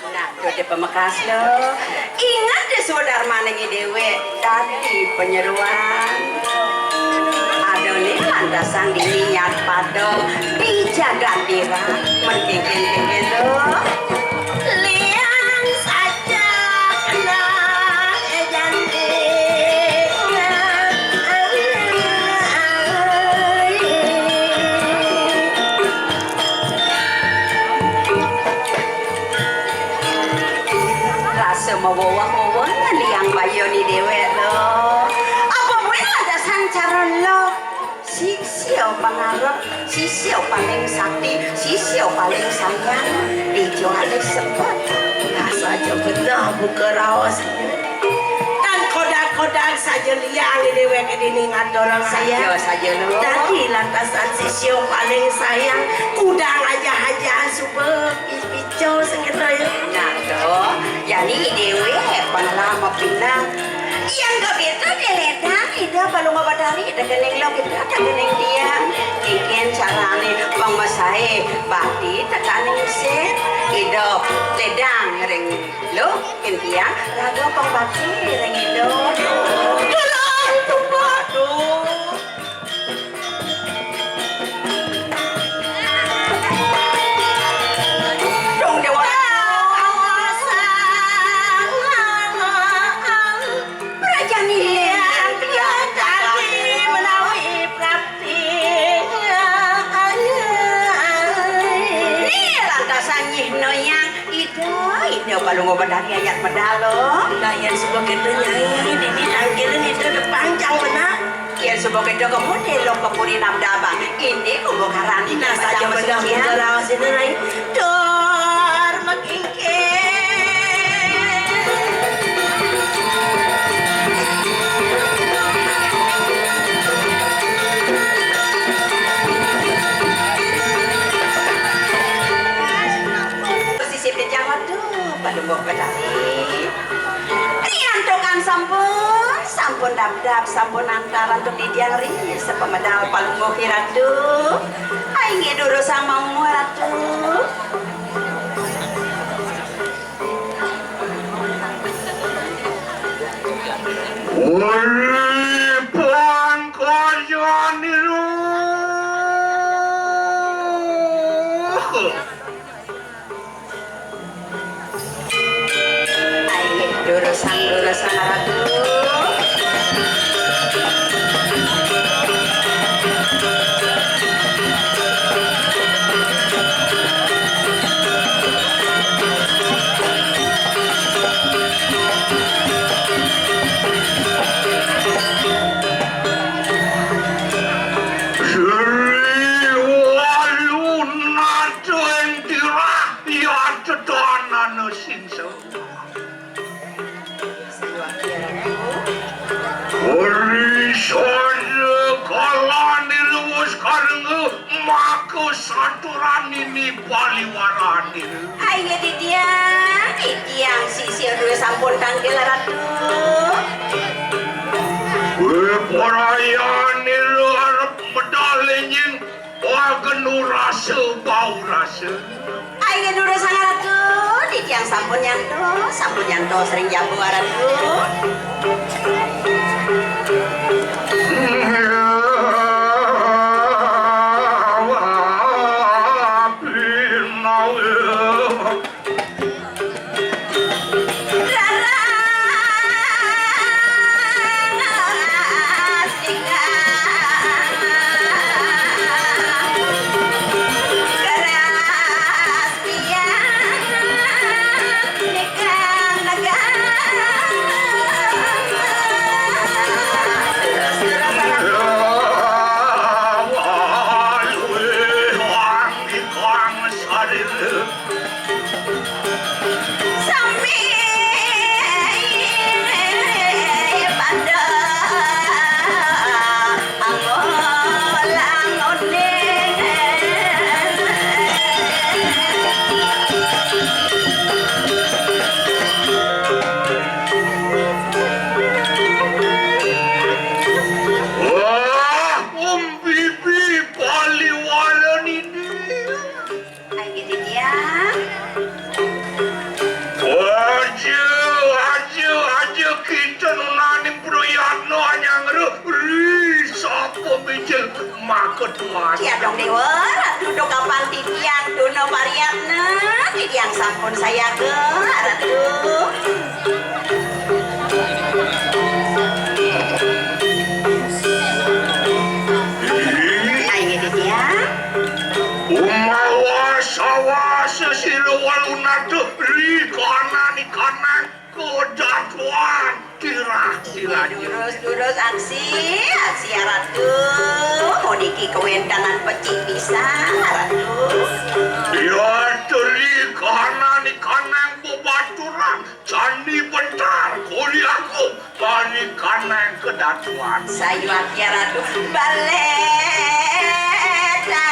Speaker 1: Nah, udah pemekas lo. Ingat deh saudara manengi dewe tadi penyeruan. Ada nih landasan diniat pado dijaga dira menkeken lo.
Speaker 2: Liang saja kena janji.
Speaker 1: Rasa mawawa liang bayo ni dewe lo. Apa boleh landasan cara lo? Sisiau pengarap, sisiau paling sakti, sisiau paling sayang, dijual sebut.
Speaker 2: Rasa aja benar buka rawas. Kan kodak-kodak saja liang ini dewek ini ngadorong saya.
Speaker 1: Saja lo.
Speaker 2: Tadi lantasan sisio paling sayang kudang aja super pico sengit raya.
Speaker 1: Nah toh, yani dewe panglama pinang. Yang gak betul dia ledang, ida balu ngabadari, ida geneng lo kita, ada geneng dia. Ikin carane bang masai, bati tekaning set, ida ledang ring lo, kintiang, raga bang bati ring ida. Tolong tumpah tuh. Dong dewa. Ida balu ngobadari ayat medalo.
Speaker 2: Layan sebagai penyanyi di angkiran itu udah panjang benar.
Speaker 1: Yang sebagai doga model lo kepuri namdaba. Ini kubu karani.
Speaker 2: Nah saja benar buka rawas ini lain. Dor makingke.
Speaker 1: Sisip di Jawa tuh balu ngobadari. Rian tokan sampun dap sampun antara untuk didiang ri sepemedal palunggo kiratu. Aing dulu sama umur ratu.
Speaker 3: Uripun kaya niru
Speaker 1: Ayo durusan ratu. Ayo ditiang sisi dulu sampun kanggil ratu.
Speaker 3: Perayaan niru arep medalenying wagen rasa bau rasa.
Speaker 1: Ayo dulu sang ratu, ditiang sampun nyanto sering jago ratu. Ya dong dewa, duduk kapan titiang duno variatna, titiang sampun saya ke ratu. Ayo titiang.
Speaker 3: Umawas sesiluan unatu rikanan kedatuan tirah
Speaker 1: Durus aksi ya ratu. Modiki kewen kanan pecik bisa ratu.
Speaker 3: Ya teri kanan bebaturan candi bentar kuliahku bani kanan kedatuan.
Speaker 1: Sayu hati ratu balet aja.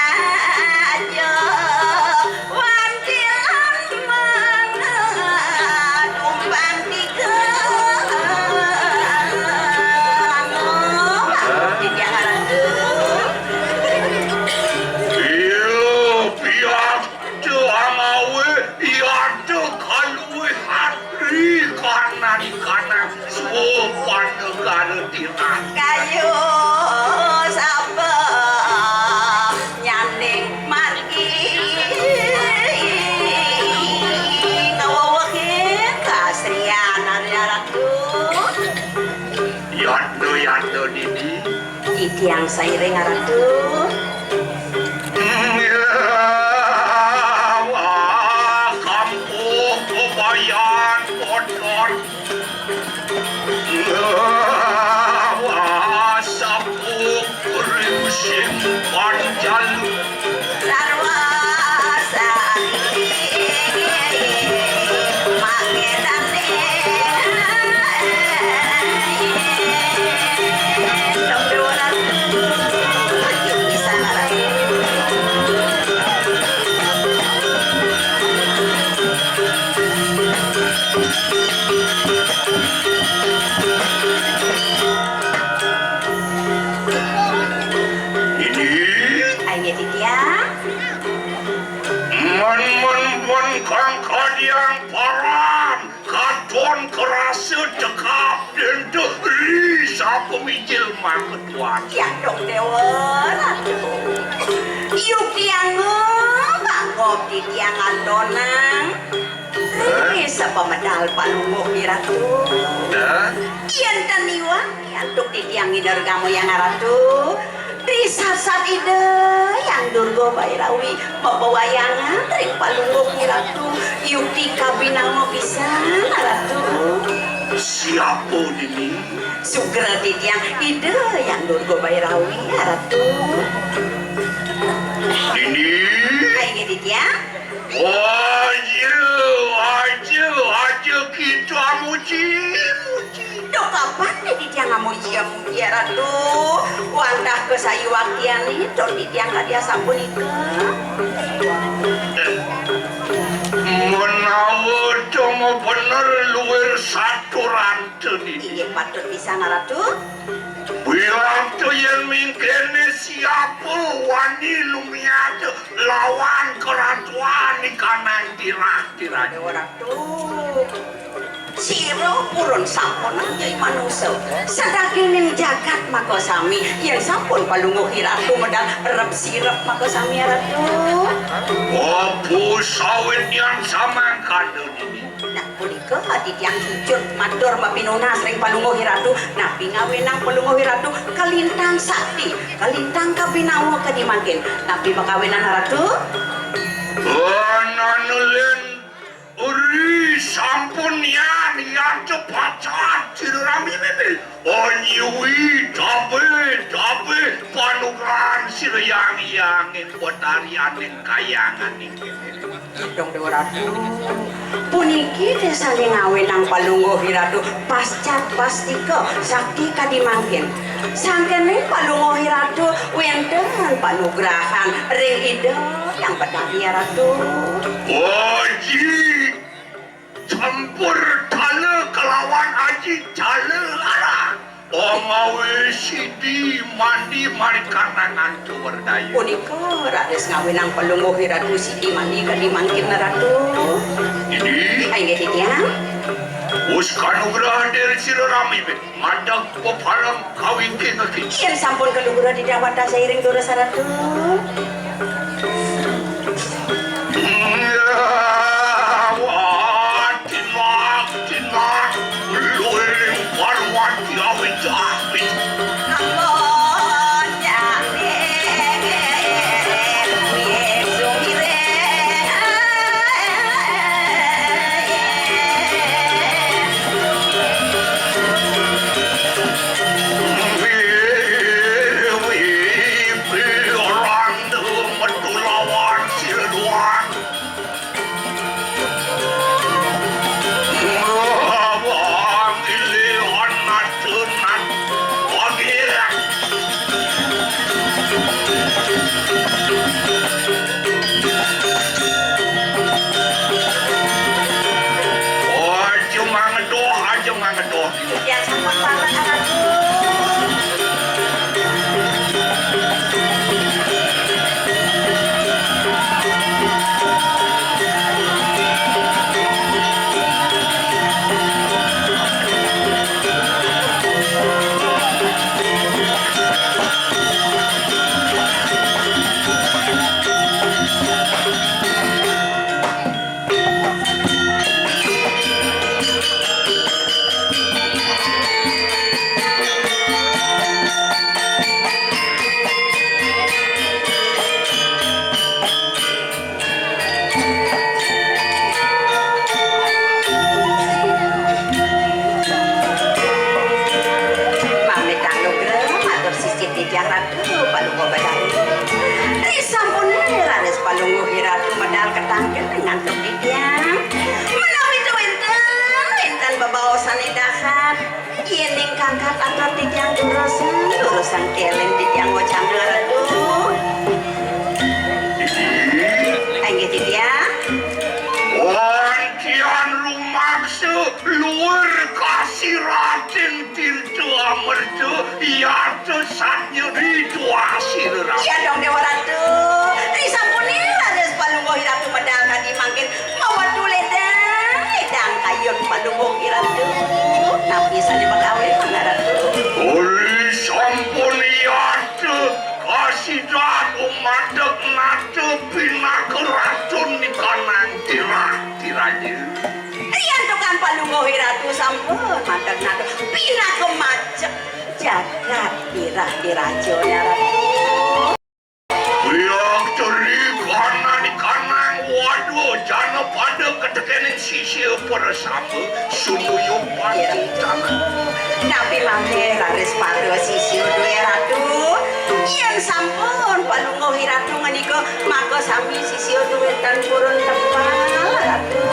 Speaker 1: Kayu sapa nyanding margi kawawakin kasrianan ratu.
Speaker 3: Yando didi
Speaker 1: Titiang sairing ratu.
Speaker 3: Kampung kebayan kotor kang kadiang param kadon kerasa cekap dan deri bisa pemijil ketuan.
Speaker 1: Ya dong dewa ratu. Yuk tiang bangkop di tiang adonang. Bisa pemedal palungo ratu. Iyan taniwa untuk di tiang ider kamu yang ratu. Risasat ide yang Durgo Bairawi pewayangan dari palungo ratu. Yuk di kabinang mau bisa ratu.
Speaker 3: Siapa ini?
Speaker 1: Sugra di tiang ide yang Durgo Bairawi ratu.
Speaker 3: Ini?
Speaker 1: Ayo di tiang.
Speaker 3: Aja kita muji.
Speaker 1: Dok kapan di tiang muji ratu? Wandah ke sayu waktian itu di tiang dia sampun itu.
Speaker 3: Menawa cuma bener luar satu ranten ini.
Speaker 1: Iya patut bisa ratu.
Speaker 3: Bilang tuh yang mingkene siapa wani lumiat lawan keratuan di kanan dirah-dirah.
Speaker 1: Dewa ratu. Siro purun sampun aja manusia. Sadaginin jagat maka sami. Yang sampun palungo ratu medal rep sirep maka sami ratu.
Speaker 3: Wapu sawit yang sama kandung ini.
Speaker 1: Nah, punika hati tiang hijau matur mapinuna sering palungo ratu. Nah, pingawenang palungo ratu kalintang sakti, kalintang kabinawa kadimakin. Tapi makawenan ratu.
Speaker 3: Nanulen uri sampun yang cepat cirami bebe. Onyiwi dabe panugrahan silayang-yangin potarian yang kayangan ini.
Speaker 1: Dong dewa ratu. Puniki desa ngawenang palunggo ratu pascat pastika sakti kadimangkin. Sangkene palunggo ratu wenten panugrahan ring ide yang betari ratu.
Speaker 3: Oji campur tale kelawan aji tale arah. Omawe sidi mandi mari karangan tu berdaya.
Speaker 1: Punika rades ngawenang palunggo ratu sidi mandi kadimangkin ratu.
Speaker 3: Ini
Speaker 1: Ayo tiang.
Speaker 3: us kanugrahan dari sirami be. Madak pepalang kawin kita kita.
Speaker 1: Yen sampun keluhur di dawata seiring dosa ratu.
Speaker 3: Tinak, luring parwan kawin jahit.
Speaker 1: Ya sampun banget ratu. Kangkat atau tijang durusan kelen tijang bocang ratu. Ayo tijang.
Speaker 3: Wantian lumakse luar kasih raten tirtu amertu yartu satnya itu asir ratu.
Speaker 1: Iya dong dewa ratu. Disampuni rades palunggo ratu medal dimangkin mawa tuledang edang kayun palunggo ratu. Napi saja bagawe ratu. ngohi ratu sampun madak nado pina kemacet jagat irah-irajo ya ratu.
Speaker 3: Yang teri kanan waduh jana pada ketekenin sisi pada sama sunduyo pati tanah.
Speaker 1: Nabi mangke raris pada sisi ya ratu. Yen sampun palung ngohi ratu ngenika maka sami sisi duwetan purun tepal ratu.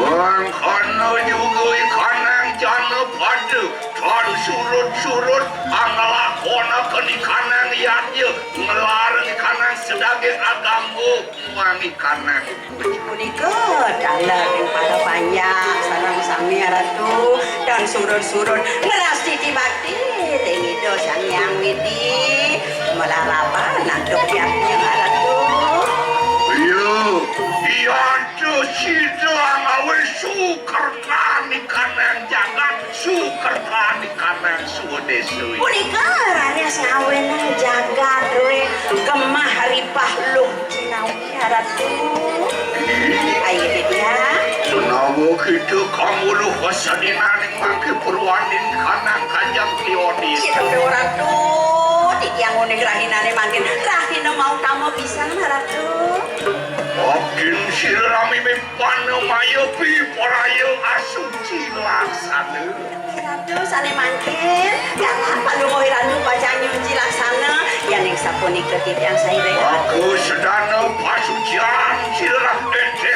Speaker 3: Bang kana juga ikanang jana pada dan surut-surut angalakona kenikanang yanya ngelarang ikanang sedagai agamu wangi kanang.
Speaker 1: Punika dalam yang pada banyak sarang sami ratu dan surut-surut ngeras titi-bati tengido sang yang widi melarapa nanduk yaknya ratu.
Speaker 3: Iya tuh sidang awal sukerkan ikanang jangan sukerkan ikanang suwedesui.
Speaker 1: Punika ranes ngawen jagat we kemah haripah luh cinawi ratu. Ayo dia.
Speaker 3: Kenapa kita kamu lu wasadinan yang makin perwanin kanang kanjang kliodis.
Speaker 1: Iya dong ratu. Yang unik rahinane makin rahina mau tamu bisa ratu.
Speaker 3: Makin sirami mempana mayopi parayo asuci laksana.
Speaker 1: Ratu sane makin jangan palu ngohi ratu baca nyuci laksana yang sapuni ketip yang saya
Speaker 3: aku sedana pasucian silam ente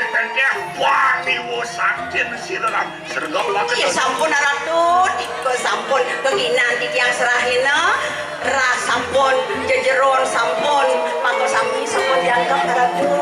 Speaker 3: wani wosakin silam sergap lagi.
Speaker 1: Iya sampun ratu tiko sampun keginan yang serahina ras sampun jejeron sampun maka sami sampun dianggap ratu.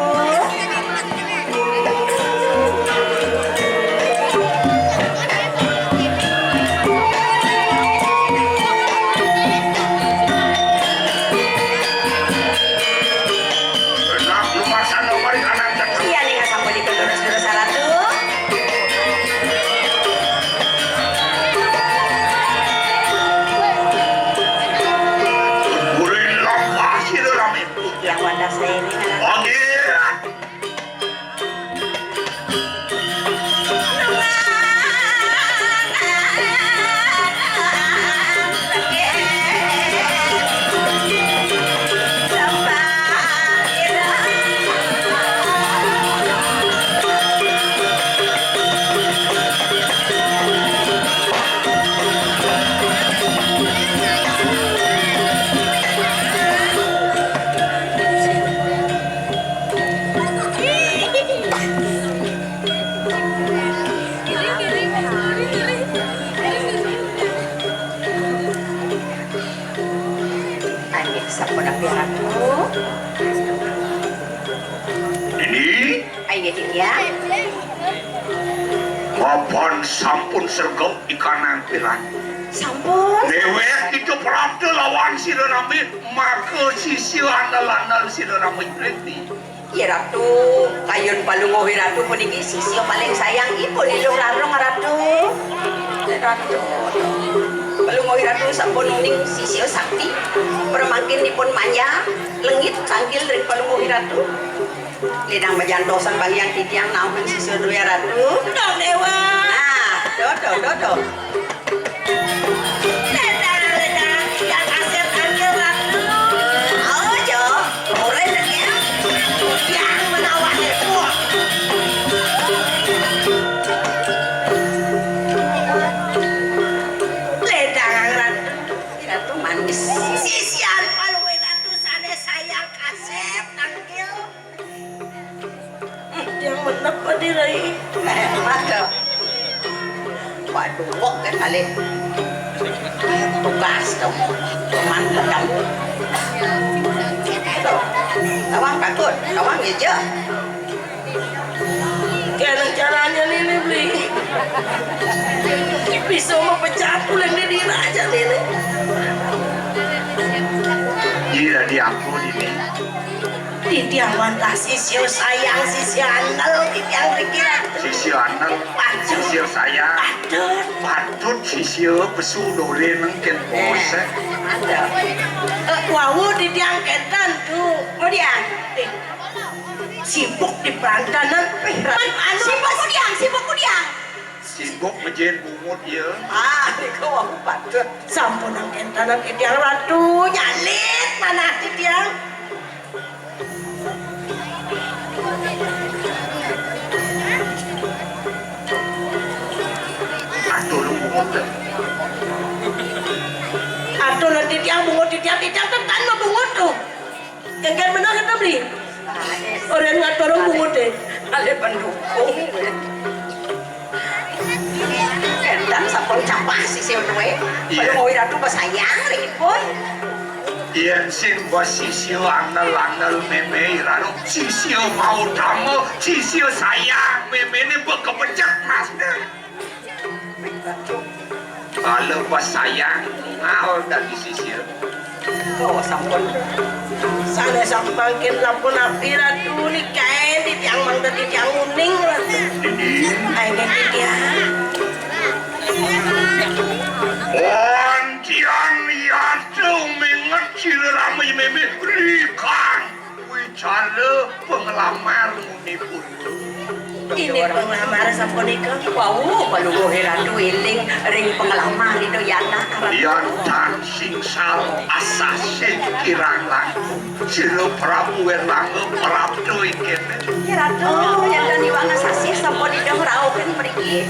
Speaker 1: Papan sampun sergap ikanang piran. Sampun.
Speaker 3: Dewek itu pravda lawan sirenami maka sisi andal-andal sirenami kreti.
Speaker 1: Ya ratu, kayun palungohi ratu puniki sisi paling sayang ibu lilung larung ratu. Ratu. Palungohi ratu sampun uning sisi sakti. Permangkin dipun manja lengit cangkil dari palungohi ratu. Lidang majantosan bagian titiang namun sisi ya ratu. Dong dewa. Nah, dodo. Waduh, kok kan kali tugas dong, teman kadang. Tawang takut, tawang aja.
Speaker 2: Kaya caranya Lili beli bisa memecah tulang di diri aja Lili.
Speaker 3: Iya di aku ini.
Speaker 2: Titiang wantah sisio sayang sisio andal titiang pikiran
Speaker 3: Sisio andal sisio sayang patut sisio pesudore nengken bose
Speaker 1: Ada.
Speaker 2: wawu titiang ketan tuh
Speaker 1: Kemudian,
Speaker 2: sibuk di perantanan
Speaker 1: sibuk kudiang.
Speaker 3: sibuk menjadi bungut ya.
Speaker 1: Niku wong patut.
Speaker 2: Sampun angken tanam Titiang Ratu nyalit mana Titiang.
Speaker 3: Aduh lu bungut.
Speaker 2: Aduh nanti Titiang bungut Titiang tekan mah bungut tuh. Kagak menang kita beli. Orang ngaturung bungut deh.
Speaker 1: Ale pendukung. Dan sampun campah sisi we.
Speaker 3: Iya.
Speaker 1: Kalau mau ratu basayang rek boy.
Speaker 3: Yen sing basisio anel-anel meme irano sisio mau tamu sisio sayang memene bekepecek masnya. Kalau pas sayang ngal dari sisio.
Speaker 1: Oh sampun.
Speaker 2: Sana sampangkin lampun api Ratu nih kain Titiang mang dan Titiang uning Ratu. Ayo Titiang.
Speaker 3: Ontian yatu mengecil ramai meme rikan wicara penglamar munipun.
Speaker 2: Ini penglamar sapunika.
Speaker 1: Wow, balugo ratu iling ring pengalaman itu yana
Speaker 3: Yan tan singsal asase kirang langkung silo Prabu Erlangga Prabdo ikene.
Speaker 1: ratu yang dani wangas sasih sampun itu raukeun mriki.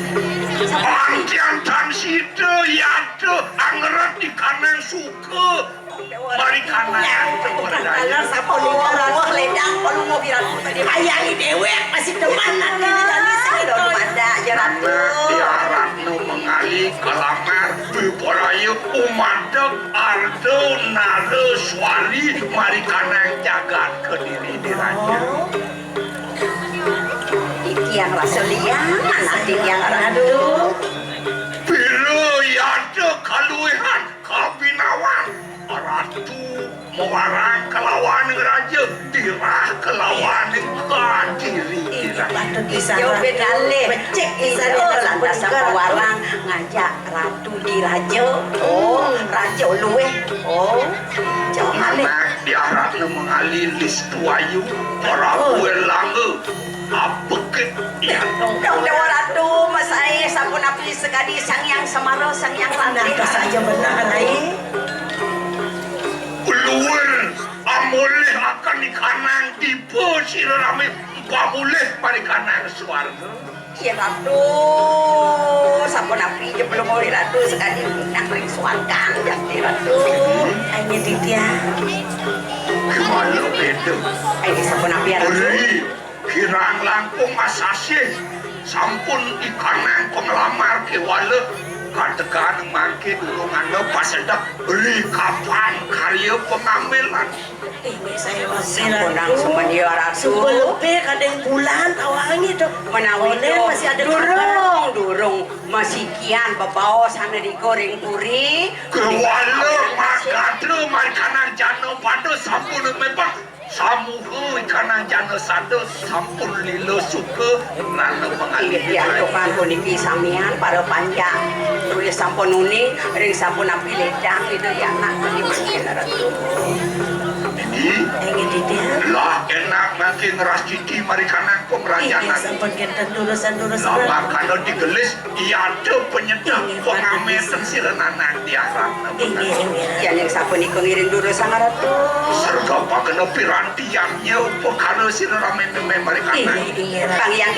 Speaker 3: Antian tan situ yatu angeret di kanan suka mari kanan
Speaker 2: Kanan sapunika
Speaker 1: Wah ledang kalau mau ratu tadi
Speaker 2: hayangi dewek masih teman nanti di dalam
Speaker 1: Aduh, pada aja ratu.
Speaker 3: Tiaratno mengali kelamar Biporayu umadek ardo nare suari mari kanang jagat kediri diraja.
Speaker 1: Tiang raseliang, anak tiang ratu.
Speaker 3: Bila yade kaluihan kabinawan ratu mewarang kelawan raja dirah kelawan kadiri diraja.
Speaker 1: Yo bedale, becek itu lantas warang ngajak ratu di raja. Oh, raja luwe. Oh, jauh malih.
Speaker 3: Anak diharapnya mengalih list tuayu Prabu Erlangga apeket ya.
Speaker 1: Dong dewa ratu, mas saya sampun api sekadi sang yang semaro, sang yang landai.
Speaker 2: saja benar Rai.
Speaker 3: Keluar amoleh akan di kanan tipe sirame pamuleh pada kanan suarga.
Speaker 1: Ya ratu, sampun api je belum mau ratu sekadi nak ring suarga yang di ratu.
Speaker 2: Ayo Titiang.
Speaker 3: Gimana beda?
Speaker 1: Ini sampun api ratu.
Speaker 3: Beri kirang langkung asasih sampun ikanan penglamar kewala katekan mangke durungan pasedak beri kapan karya pengambilan.
Speaker 2: Ini saya masih
Speaker 1: Sampun langsung mendia ratu.
Speaker 2: Lebih kadang bulan tawangi tuh.
Speaker 1: Menawi
Speaker 2: Oleh masih ada
Speaker 1: durung masih kian babawa sana digoreng puri
Speaker 3: Kewala makadre marikanan jano pada sampun memang samuhu ikanan jano sado sampun lilo suka nana mengalir
Speaker 1: ya tukan puniki samian para panjang terus sampun uning ring sampun api ledang itu ya nak di mangkin ratu.
Speaker 3: ini
Speaker 2: Ayo Titiang.
Speaker 3: lah enak makin ras citi marikanan
Speaker 2: Iya
Speaker 3: pemerajanan
Speaker 2: sampun kita durusan
Speaker 3: lama kalau digelis iya ada penyedap pengametan sirenanan diarang
Speaker 2: Ini.
Speaker 1: Ya yang sampun iku ngiring dulu sang ratu.
Speaker 3: serga pagana pirantiannya perkara sirame marikanan
Speaker 1: Kang yang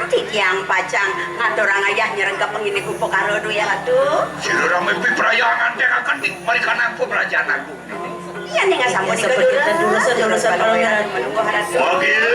Speaker 1: titiang pacang ngaturang ayah nyerengkap pengini kupo karo ya ratu.
Speaker 3: sirame piprayangan yang akan di marikanan pemerajanan
Speaker 1: Iya nih nggak sampun iku
Speaker 2: Sampun kita durusan
Speaker 1: menunggu ratu.
Speaker 3: Wagil